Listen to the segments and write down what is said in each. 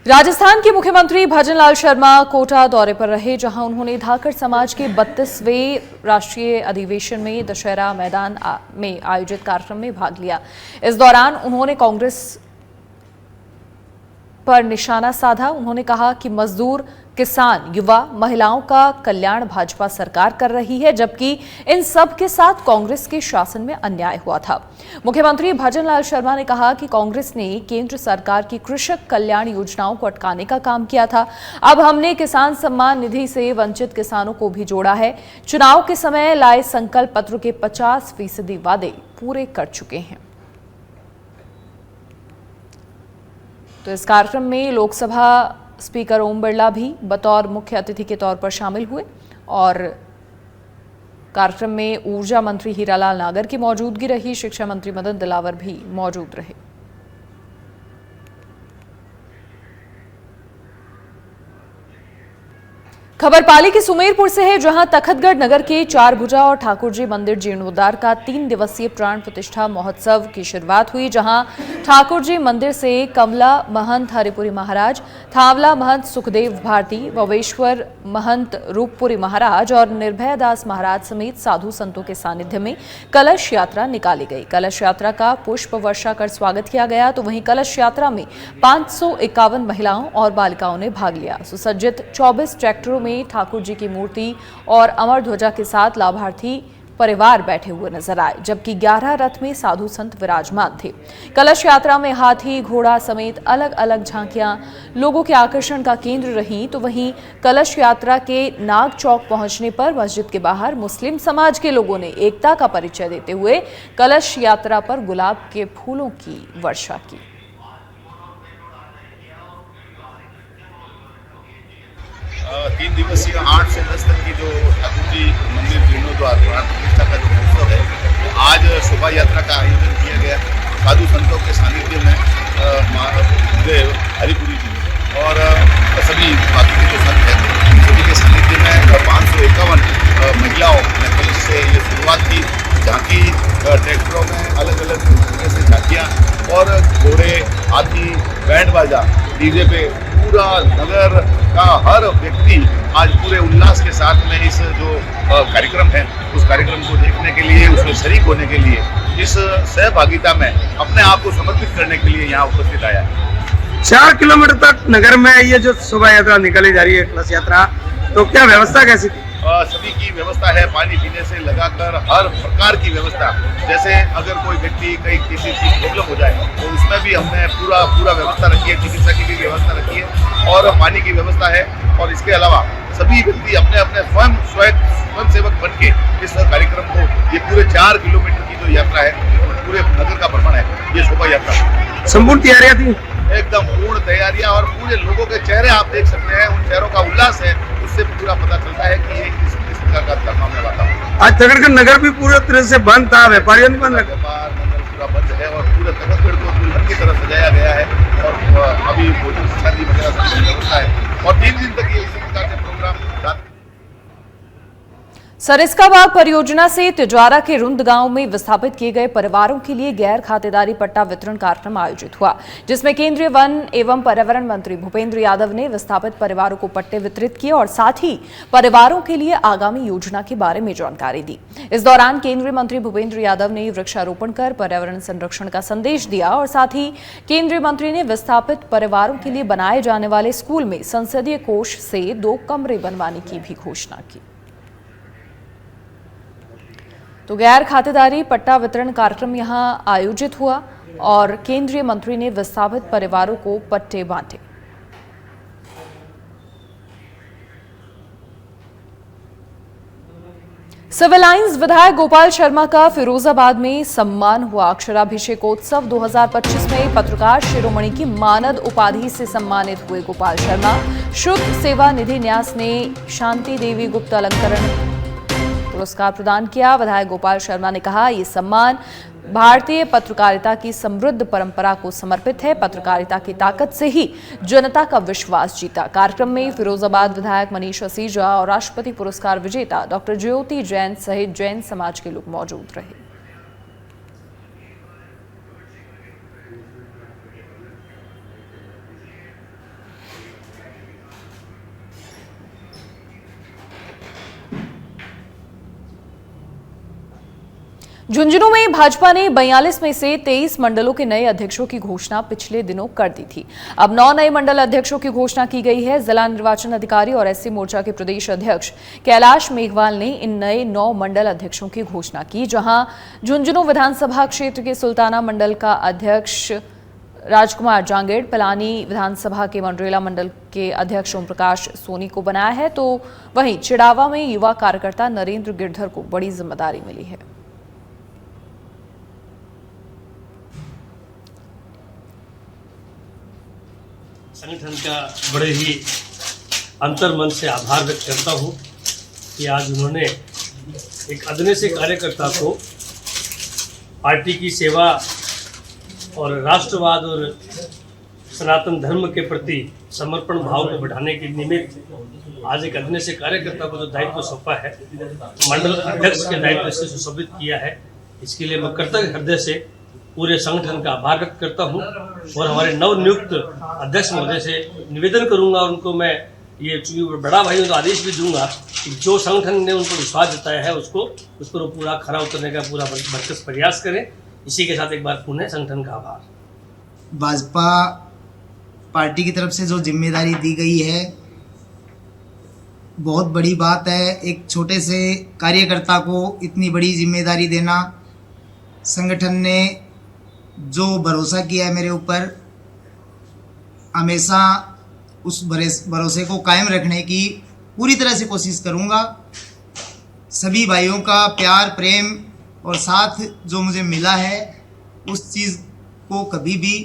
राजस्थान के मुख्यमंत्री भजनलाल शर्मा कोटा दौरे पर रहे, जहां उन्होंने धाकड़ समाज के 32वें राष्ट्रीय अधिवेशन में दशहरा मैदान में आयोजित कार्यक्रम में भाग लिया। इस दौरान उन्होंने कांग्रेस पर निशाना साधा। उन्होंने कहा कि मजदूर, किसान, युवा, महिलाओं का कल्याण भाजपा सरकार कर रही है, जबकि इन सब के साथ कांग्रेस के शासन में अन्याय हुआ था। मुख्यमंत्री भजनलाल शर्मा ने कहा कि कांग्रेस ने केंद्र सरकार की कृषक कल्याण योजनाओं को अटकाने का काम किया था। अब हमने किसान सम्मान निधि से वंचित किसानों को भी जोड़ा है। चुनाव के समय लाए संकल्प पत्र के 50% वादे पूरे कर चुके हैं। तो इस कार्यक्रम में लोकसभा स्पीकर ओम बिरला भी बतौर मुख्य अतिथि के तौर पर शामिल हुए और कार्यक्रम में ऊर्जा मंत्री हीरालाल नागर की मौजूदगी रही। शिक्षा मंत्री मदन दिलावर भी मौजूद रहे। खबर पाली के सुमेरपुर से है, जहां तखतगढ़ नगर के चारभुजा और ठाकुर जी मंदिर जीर्णोद्धार का 3 दिवसीय प्राण प्रतिष्ठा महोत्सव की शुरुआत हुई, जहां ठाकुर जी मंदिर से कमला महंत हरिपुरी महाराज, थावला महंत सुखदेव भारती, ववेश्वर महंत रूपपुरी महाराज और निर्भय दास महाराज समेत साधु संतों के सानिध्य में कलश यात्रा निकाली गई। कलश यात्रा का पुष्प वर्षा कर स्वागत किया गया, तो वहीं कलश यात्रा में 551 महिलाओं और बालिकाओं ने भाग लिया। सुसज्जित 24 ट्रैक्टरों में ठाकुर जी की मूर्ति और अमर ध्वजा के साथ लाभार्थी परिवार बैठे हुए नजर आए, जबकि 11 रथ में साधु संत विराजमान थे। कलश यात्रा में हाथी, घोड़ा समेत अलग अलग झांकियां लोगों के आकर्षण का केंद्र रहीं, तो वहीं कलश यात्रा के नाग चौक पहुंचने पर मस्जिद के बाहर मुस्लिम समाज के लोगों ने एकता का परिचय देते हुए कलश यात्रा पर गुलाब के फूलों की वर्षा की। तीन दिवसीय 8 से 10 तक की जो ठाकुर जी मंदिर जीर्णोद्धार प्राण प्रतिष्ठा का जो महोत्सव है, तो आज शोभा यात्रा का आयोजन किया गया। साधु संतों के सानिध्य में देव हरिपुरी जी और सभी बाकी के जो संत हैं, सभी के सानिध्य में 551 महिलाओं ने कलश से ये शुरुआत की। झांकी ट्रैक्टरों में अलग अलग तरीके से झांकियाँ और घोड़े, हाथी, बैंड बाजा, डीजे पे पूरा नगर का हर व्यक्ति आज पूरे उल्लास के साथ में इस जो कार्यक्रम है, उस कार्यक्रम को देखने के लिए, उसमें शरीक होने के लिए, इस सहभागिता में अपने आप को समर्पित करने के लिए यहाँ उपस्थित आया है। 4 किलोमीटर तक नगर में ये जो शोभा यात्रा निकाली जा रही है, कलश यात्रा, तो क्या व्यवस्था कैसी थी? सभी की व्यवस्था है, पानी पीने से लगाकर हर प्रकार की व्यवस्था। जैसे अगर कोई व्यक्ति कहीं किसी चीज प्रॉब्लम हो जाए तो उसमें भी हमने पूरा व्यवस्था रखी है, चिकित्सा की भी व्यवस्था रखी है और पानी की व्यवस्था है। और इसके अलावा सभी व्यक्ति अपने अपने स्वयं सेवक बन के इस कार्यक्रम को, ये पूरे 4 किलोमीटर की जो यात्रा है, पूरे नगर का भ्रमण है, ये शोभा यात्रा संपूर्ण तैयारियां थी, एकदम पूर्ण तैयारियां और पूरे लोगों के चेहरे आप देख सकते हैं, उन चेहरों का उल्लास है, उससे पूरा पता चलता है कि ये किस प्रकार का धर्म में वातावरण। आज तखतगढ़ नगर भी पूरे तरह से बंद था, व्यापारियों ने बंद रखा, व्यापार नगर पूरा बंद है और पूरे तखतगढ़ को दुल्हन की तरह सजाया गया है और अभी भोजन शादी वगैरह सब व्यवस्था है और 3 दिन तक ये इसी प्रकार के प्रोग्राम। सरिस्काबाग परियोजना से तिजवारा के रुंद गांव में विस्थापित किए गए परिवारों के लिए गैर खातेदारी पट्टा वितरण कार्यक्रम आयोजित हुआ, जिसमें केंद्रीय वन एवं पर्यावरण मंत्री भूपेंद्र यादव ने विस्थापित परिवारों को पट्टे वितरित किए और साथ ही परिवारों के लिए आगामी योजना के बारे में जानकारी दी। इस दौरान केंद्रीय मंत्री भूपेंद्र यादव ने वृक्षारोपण कर पर्यावरण संरक्षण का संदेश दिया और साथ ही केंद्रीय मंत्री ने विस्थापित परिवारों के लिए बनाए जाने वाले स्कूल में संसदीय कोष से 2 कमरे बनवाने की भी घोषणा की। तो गैर खातेदारी पट्टा वितरण कार्यक्रम यहां आयोजित हुआ और केंद्रीय मंत्री ने विस्थापित परिवारों को पट्टे बांटे। सिविल लाइंस विधायक गोपाल शर्मा का फिरोजाबाद में सम्मान हुआ। अक्षराभिषेकोत्सव 2025 में पत्रकार शिरोमणि की मानद उपाधि से सम्मानित हुए गोपाल शर्मा। शुद्ध सेवा निधि न्यास ने शांति देवी गुप्ता अलंकरण पुरस्कार प्रदान किया। विधायक गोपाल शर्मा ने कहा, ये सम्मान भारतीय पत्रकारिता की समृद्ध परंपरा को समर्पित है। पत्रकारिता की ताकत से ही जनता का विश्वास जीता। कार्यक्रम में फिरोजाबाद विधायक मनीष असीजा और राष्ट्रपति पुरस्कार विजेता डॉक्टर ज्योति जैन सहित जैन समाज के लोग मौजूद रहे। झुंझुनू में भाजपा ने 42 में से 23 मंडलों के नए अध्यक्षों की घोषणा पिछले दिनों कर दी थी। अब 9 नए मंडल अध्यक्षों की घोषणा की गई है। जिला निर्वाचन अधिकारी और एससी मोर्चा के प्रदेश अध्यक्ष कैलाश मेघवाल ने इन नए 9 मंडल अध्यक्षों की घोषणा की, जहां झुंझुनू विधानसभा क्षेत्र के सुल्ताना मंडल का अध्यक्ष राजकुमार जांगेड़, पलानी विधानसभा के मंडरेला मंडल के अध्यक्ष ओम प्रकाश सोनी को बनाया है, तो वहीं चिड़ावा में युवा कार्यकर्ता नरेंद्र गिरधर को बड़ी जिम्मेदारी मिली है। संगठन का बड़े ही अंतर्मन से आभार व्यक्त करता हूँ कि आज उन्होंने एक अदने से कार्यकर्ता को पार्टी की सेवा और राष्ट्रवाद और सनातन धर्म के प्रति समर्पण भाव को बढ़ाने के निमित्त आज एक अदने से कार्यकर्ता को जो दायित्व सौंपा है, मंडल अध्यक्ष के दायित्व से सुशोभित किया है, इसके लिए मैं कृतज्ञ हृदय से पूरे संगठन का आभार व्यक्त करता हूं और हमारे नवनियुक्त अध्यक्ष महोदय से निवेदन करूंगा, और उनको मैं ये बड़ा भाई को आदेश भी दूंगा कि जो संगठन ने उनको विश्वास जताया है उस पर पूरा खरा उतरने का पूरा भरसक प्रयास करें। इसी के साथ एक बार पुनः संगठन का आभार। भाजपा पार्टी की तरफ से जो जिम्मेदारी दी गई है बहुत बड़ी बात है। एक छोटे से कार्यकर्ता को इतनी बड़ी जिम्मेदारी देना, संगठन ने जो भरोसा किया है मेरे ऊपर, हमेशा उस भरोसे को कायम रखने की पूरी तरह से कोशिश करूंगा। सभी भाइयों का प्यार, प्रेम और साथ जो मुझे मिला है उस चीज़ को कभी भी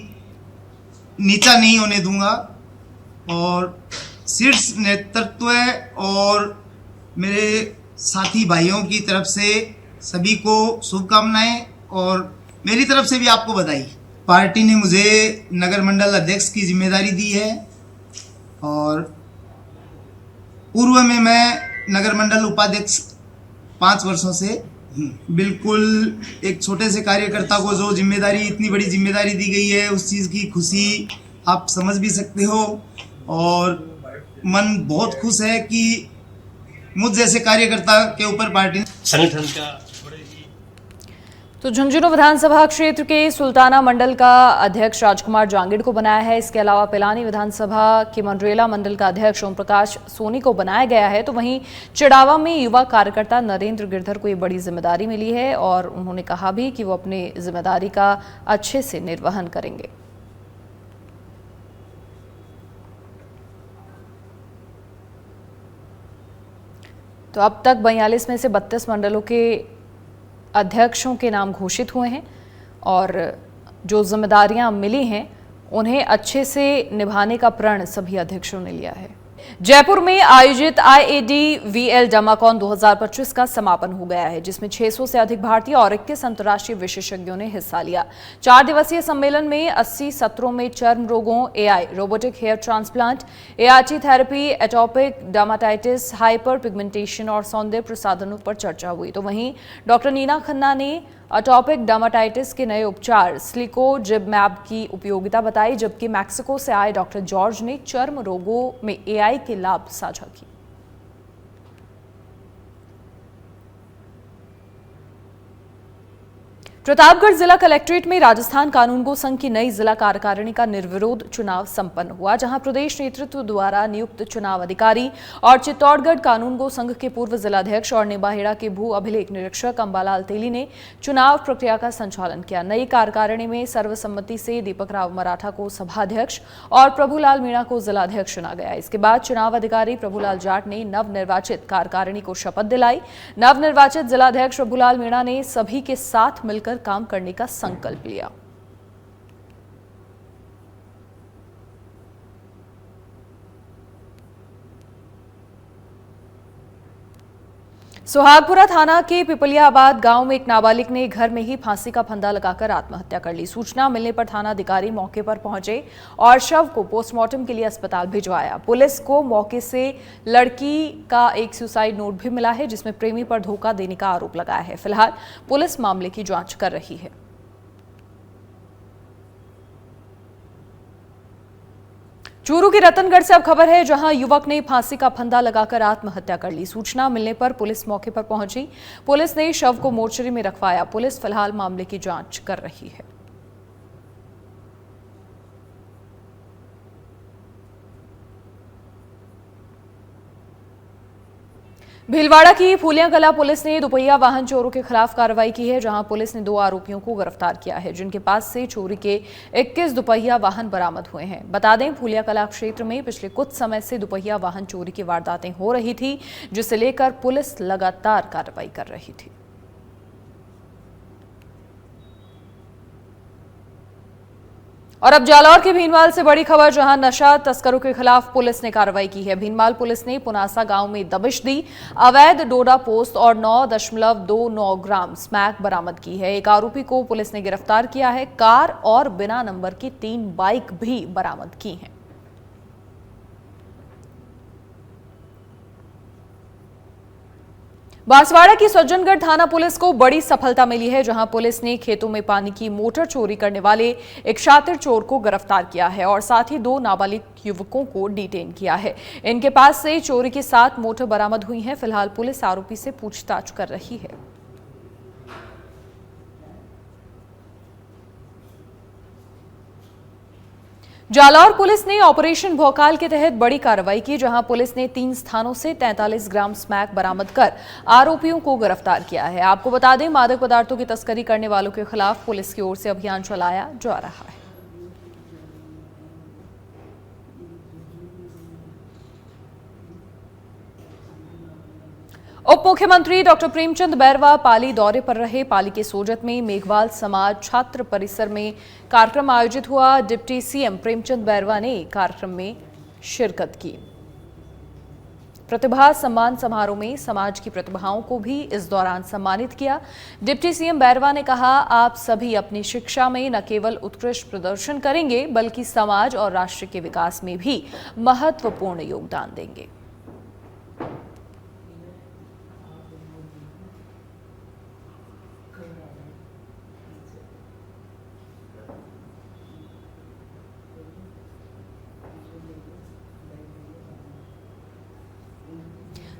नीचा नहीं होने दूंगा, और शीर्ष नेतृत्व और मेरे साथी भाइयों की तरफ से सभी को शुभकामनाएं और मेरी तरफ से भी आपको बधाई। पार्टी ने मुझे नगर मंडल अध्यक्ष की जिम्मेदारी दी है और पूर्व में मैं नगर मंडल उपाध्यक्ष 5 वर्षों से बिल्कुल एक छोटे से कार्यकर्ता को जो जिम्मेदारी, इतनी बड़ी जिम्मेदारी दी गई है, उस चीज़ की खुशी आप समझ भी सकते हो, और मन बहुत खुश है कि मुझ जैसे कार्यकर्ता के ऊपर पार्टी संगठन का तो झुंझुनू विधानसभा क्षेत्र के सुल्ताना मंडल का अध्यक्ष राजकुमार जांगेड़ को बनाया है। इसके अलावा पिलानी विधानसभा के मंडरेला मंडल का अध्यक्ष ओम प्रकाश सोनी को बनाया गया है, तो वहीं चिड़ावा में युवा कार्यकर्ता नरेंद्र गिरधर को ये बड़ी जिम्मेदारी मिली है और उन्होंने कहा भी कि वो अपनी जिम्मेदारी का अच्छे से निर्वहन करेंगे। तो अब तक 42 में से 32 मंडलों के अध्यक्षों के नाम घोषित हुए हैं और जो जिम्मेदारियां मिली हैं उन्हें अच्छे से निभाने का प्रण सभी अध्यक्षों ने लिया है। जयपुर में आयोजित IAD-VL डमाकॉन 2025 का समापन हो गया है, जिसमें 600 से अधिक भारतीय और 21 अंतर्राष्ट्रीय विशेषज्ञों ने हिस्सा लिया। 4 दिवसीय सम्मेलन में 80 सत्रों में चर्म रोगों, AI, robotic hair transplant, ART therapy, atopic dermatitis, hyper pigmentation और सौंदर्य प्रसाधनों पर चर्चा हुई। तो वहीं डॉक्टर नीना खन्ना ने एटोपिक डर्माटाइटिस के नए उपचार स्लिकोजिबमैब की उपयोगिता बताई, जबकि मैक्सिको से आए डॉक्टर जॉर्ज ने चर्म रोगों में AI के लाभ साझा किए। प्रतापगढ़ जिला कलेक्ट्रेट में राजस्थान कानून गो संघ की नई जिला कार्यकारिणी का निर्विरोध चुनाव संपन्न हुआ, जहां प्रदेश नेतृत्व द्वारा नियुक्त चुनाव अधिकारी और चित्तौड़गढ़ कानून गो संघ के पूर्व जिलाध्यक्ष और निबाहेड़ा के भू अभिलेख निरीक्षक अंबालाल तेली ने चुनाव प्रक्रिया का संचालन किया। नई कार्यकारिणी में सर्वसम्मति से दीपक राव मराठा को सभाध्यक्ष और प्रभुलाल मीणा को जिलाध्यक्ष चुना गया। इसके बाद चुनाव अधिकारी प्रभुलाल जाट ने नवनिर्वाचित कार्यकारिणी को शपथ दिलाई। नवनिर्वाचित जिलाध्यक्ष प्रभुलाल मीणा ने सभी के साथ मिलकर काम करने का संकल्प लिया। सुहागपुरा थाना के पिपलियाबाद गांव में एक नाबालिग ने घर में ही फांसी का फंदा लगाकर आत्महत्या कर ली। सूचना मिलने पर थाना अधिकारी मौके पर पहुंचे और शव को पोस्टमार्टम के लिए अस्पताल भिजवाया। पुलिस को मौके से लड़की का एक सुसाइड नोट भी मिला है, जिसमें प्रेमी पर धोखा देने का आरोप लगाया है। फिलहाल पुलिस मामले की जांच कर रही है। चूरू के रतनगढ़ से अब खबर है, जहां युवक ने फांसी का फंदा लगाकर आत्महत्या कर ली। सूचना मिलने पर पुलिस मौके पर पहुंची। पुलिस ने शव को मोर्चरी में रखवाया। पुलिस फिलहाल मामले की जांच कर रही है। भीलवाड़ा की फूलियां कला पुलिस ने दुपहिया वाहन चोरों के खिलाफ कार्रवाई की है, जहां पुलिस ने 2 आरोपियों को गिरफ्तार किया है, जिनके पास से चोरी के 21 दुपहिया वाहन बरामद हुए हैं। बता दें, फूलिया कला क्षेत्र में पिछले कुछ समय से दुपहिया वाहन चोरी की वारदातें हो रही थी, जिसे लेकर पुलिस लगातार कार्रवाई कर रही थी। और अब जालौर के भीनमाल से बड़ी खबर, जहां नशा तस्करों के खिलाफ पुलिस ने कार्रवाई की है। भीनमाल पुलिस ने पुनासा गांव में दबिश दी, अवैध डोडा पोस्ट और 9.29 ग्राम स्मैक बरामद की है। एक आरोपी को पुलिस ने गिरफ्तार किया है। कार और बिना नंबर की 3 बाइक भी बरामद की हैं। बांसवाड़ा की सज्जनगढ़ थाना पुलिस को बड़ी सफलता मिली है, जहां पुलिस ने खेतों में पानी की मोटर चोरी करने वाले एक शातिर चोर को गिरफ्तार किया है और साथ ही 2 नाबालिग युवकों को डिटेन किया है। इनके पास से चोरी की 7 मोटर बरामद हुई हैं। फिलहाल पुलिस आरोपी से पूछताछ कर रही है। जालौर पुलिस ने ऑपरेशन भौकाल के तहत बड़ी कार्रवाई की, जहां पुलिस ने 3 स्थानों से 43 ग्राम स्मैक बरामद कर आरोपियों को गिरफ्तार किया है। आपको बता दें, मादक पदार्थों की तस्करी करने वालों के खिलाफ पुलिस की ओर से अभियान चलाया जा रहा है। उप मुख्यमंत्री डॉक्टर प्रेमचंद बैरवा पाली दौरे पर रहे। पाली के सोजत में मेघवाल समाज छात्र परिसर में कार्यक्रम आयोजित हुआ। डिप्टी सीएम प्रेमचंद बैरवा ने कार्यक्रम में शिरकत की। प्रतिभा सम्मान समारोह में समाज की प्रतिभाओं को भी इस दौरान सम्मानित किया। डिप्टी सीएम बैरवा ने कहा, आप सभी अपनी शिक्षा में न केवल उत्कृष्ट प्रदर्शन करेंगे, बल्कि समाज और राष्ट्र के विकास में भी महत्वपूर्ण योगदान देंगे।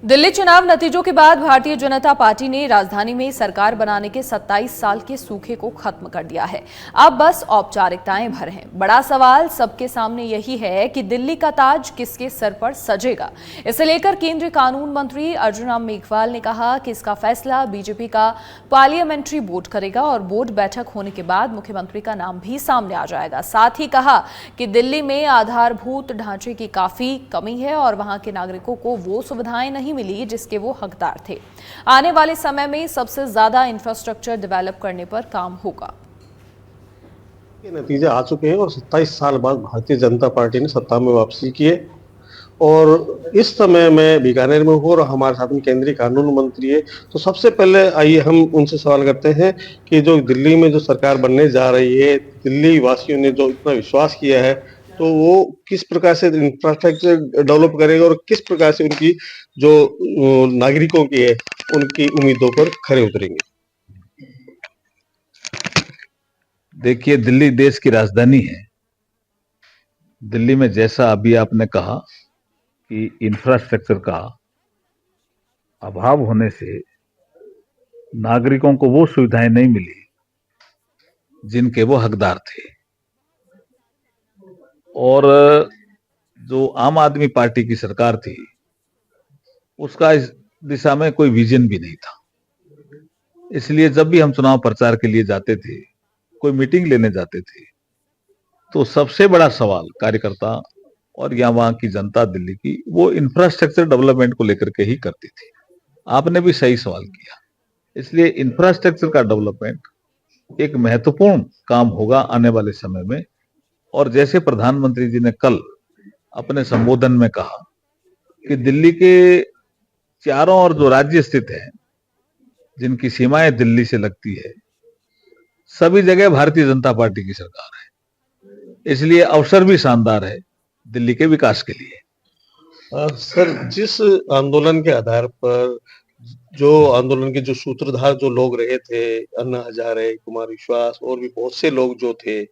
दिल्ली चुनाव नतीजों के बाद भारतीय जनता पार्टी ने राजधानी में सरकार बनाने के 27 साल के सूखे को खत्म कर दिया है। अब बस औपचारिकताएं भर हैं। बड़ा सवाल सबके सामने यही है कि दिल्ली का ताज किसके सर पर सजेगा। इसे लेकर केंद्रीय कानून मंत्री अर्जुन राम मेघवाल ने कहा कि इसका फैसला बीजेपी का पार्लियामेंट्री बोर्ड करेगा और बोर्ड बैठक होने के बाद मुख्यमंत्री का नाम भी सामने आ जाएगा। साथ ही कहा कि दिल्ली में आधारभूत ढांचे की काफी कमी है और वहां के नागरिकों को वो सुविधाएं नहीं मिली जिसके वो हकदार थे। आने वाले समय में सबसे ज्यादा इंफ्रास्ट्रक्चर डेवलप करने पर काम होगा। के नतीजे आ चुके हैं और 27 साल बाद भारतीय जनता पार्टी ने सत्ता में वापसी की है और इस समय मैं बीकानेर में हूँ और हमारे साथ में केंद्रीय कानून मंत्री है। तो सबसे पहले आइए हम उनसे सवाल करते हैं कि जो दिल्ली में जो सरकार बनने जा रही है, दिल्ली वासियों ने जो इतना विश्वास किया है, तो वो किस प्रकार से इंफ्रास्ट्रक्चर डेवलप करेगा और किस प्रकार से उनकी जो नागरिकों की है उनकी उम्मीदों पर खरे उतरेंगे। देखिए, दिल्ली देश की राजधानी है। दिल्ली में जैसा अभी आपने कहा कि इंफ्रास्ट्रक्चर का अभाव होने से नागरिकों को वो सुविधाएं नहीं मिली जिनके वो हकदार थे और जो आम आदमी पार्टी की सरकार थी उसका इस दिशा में कोई विजन भी नहीं था। इसलिए जब भी हम चुनाव प्रचार के लिए जाते थे, कोई मीटिंग लेने जाते थे, तो सबसे बड़ा सवाल कार्यकर्ता और या वहां की जनता दिल्ली की वो इंफ्रास्ट्रक्चर डेवलपमेंट को लेकर के ही करती थी। आपने भी सही सवाल किया। इसलिए इंफ्रास्ट्रक्चर का डेवलपमेंट एक महत्वपूर्ण काम होगा आने वाले समय में। और जैसे प्रधानमंत्री जी ने कल अपने संबोधन में कहा कि दिल्ली के चारों ओर जो राज्य स्थित है, जिनकी सीमाएं दिल्ली से लगती है, सभी जगह भारतीय जनता पार्टी की सरकार है। इसलिए अवसर भी शानदार है दिल्ली के विकास के लिए। सर, जिस आंदोलन के आधार पर जो आंदोलन के जो सूत्रधार जो लोग रहे थे, अन्ना हजारे, कुमार विश्वास और भी बहुत से लोग जो थे,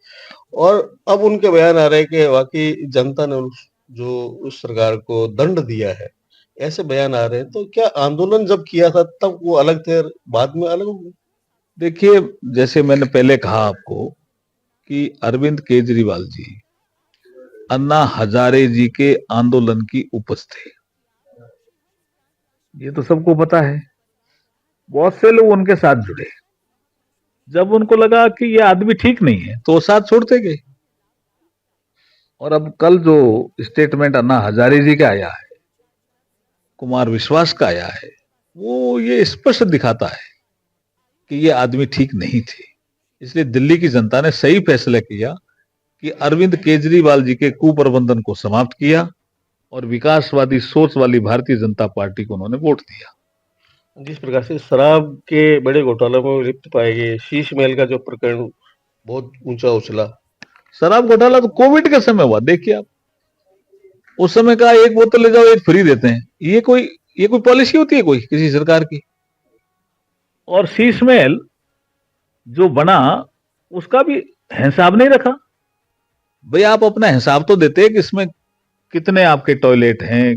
और अब उनके बयान आ रहे हैं कि वाकई जनता ने जो उस सरकार को दंड दिया है, ऐसे बयान आ रहे हैं। तो क्या आंदोलन जब किया था तब वो अलग थे, बाद में अलग हो गए? देखिए, जैसे मैंने पहले कहा आपको कि अरविंद केजरीवाल जी अन्ना हजारे जी के आंदोलन की उपज थे, ये तो सबको पता है। बहुत से लोग उनके साथ जुड़े, जब उनको लगा कि ये आदमी ठीक नहीं है तो वो साथ छोड़ते गए। और अब कल जो स्टेटमेंट अन्ना हजारे जी का आया है, कुमार विश्वास का आया है, वो ये स्पष्ट दिखाता है कि ये आदमी ठीक नहीं थे। इसलिए दिल्ली की जनता ने सही फैसला किया कि अरविंद केजरीवाल जी के कुप्रबंधन को समाप्त किया और विकासवादी सोच वाली भारतीय जनता पार्टी को उन्होंने वोट दिया। जिस प्रकार से शराब के बड़े घोटाले में लिप्त पाए गए, शीश महल का जो प्रकरण बहुत ऊंचा उछला। शराब घोटाला तो कोविड के समय हुआ, देखिए आप, उस समय का एक बोतल ले जाओ एक फ्री देते हैं। ये कोई पॉलिसी होती है कोई किसी सरकार की? और शीश महल जो बना उसका भी हिसाब नहीं रखा। भाई आप अपना हिसाब तो देते कि इसमें कितने आपके टॉयलेट हैं,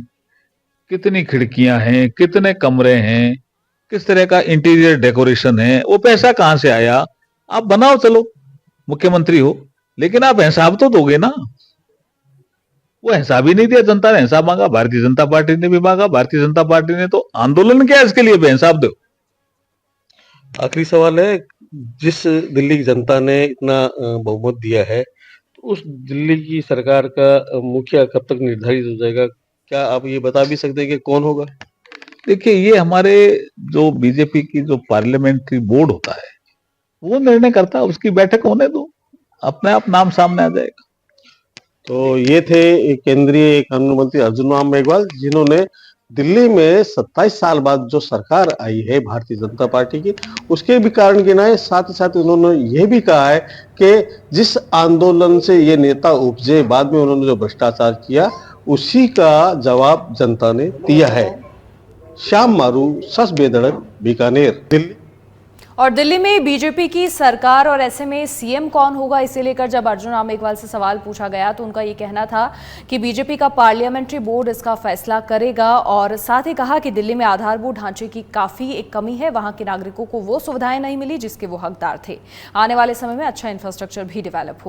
कितनी खिड़कियां हैं, कितने कमरे हैं, किस तरह का इंटीरियर डेकोरेशन है, वो पैसा कहां से आया। आप बनाओ, चलो मुख्यमंत्री हो, लेकिन आप हिसाब तो दोगे ना। वो हिसाब ही नहीं दिया, जनता ने हिसाब मांगा, भारतीय जनता पार्टी ने भी मांगा। भारतीय जनता पार्टी ने तो आंदोलन किया इसके लिए, हिसाब दो। आखिरी सवाल है, जिस दिल्ली की जनता ने इतना बहुमत दिया है, तो उस दिल्ली की सरकार का मुखिया कब तक निर्धारित हो जाएगा? क्या आप ये बता भी सकते हैं कि कौन होगा? देखिए, ये हमारे जो बीजेपी की जो पार्लियामेंट्री बोर्ड होता है वो निर्णय करता है, उसकी बैठक होने दो, अपने आप नाम सामने आ जाएगा। तो ये थे केंद्रीय कानून मंत्री अर्जुन राम मेघवाल, जिन्होंने दिल्ली में 27 साल बाद जो सरकार आई है भारतीय जनता पार्टी की, उसके भी कारण गिनाए। साथ ही साथ उन्होंने यह भी कहा है कि जिस आंदोलन से ये नेता उपजे, बाद में उन्होंने जो भ्रष्टाचार किया, उसी का जवाब जनता ने दिया है। श्याम मारू, सच बेधड़क, बीकानेर, दिल्ली। और दिल्ली में बीजेपी की सरकार और ऐसे में सीएम कौन होगा, इसे लेकर जब अर्जुन राम मेघवाल से सवाल पूछा गया तो उनका ये कहना था कि बीजेपी का पार्लियामेंट्री बोर्ड इसका फैसला करेगा। और साथ ही कहा कि दिल्ली में आधारभूत ढांचे की काफी एक कमी है, वहां के नागरिकों को वो सुविधाएं नहीं मिली जिसके वो हकदार थे। आने वाले समय में अच्छा इंफ्रास्ट्रक्चर भी डेवलप हो।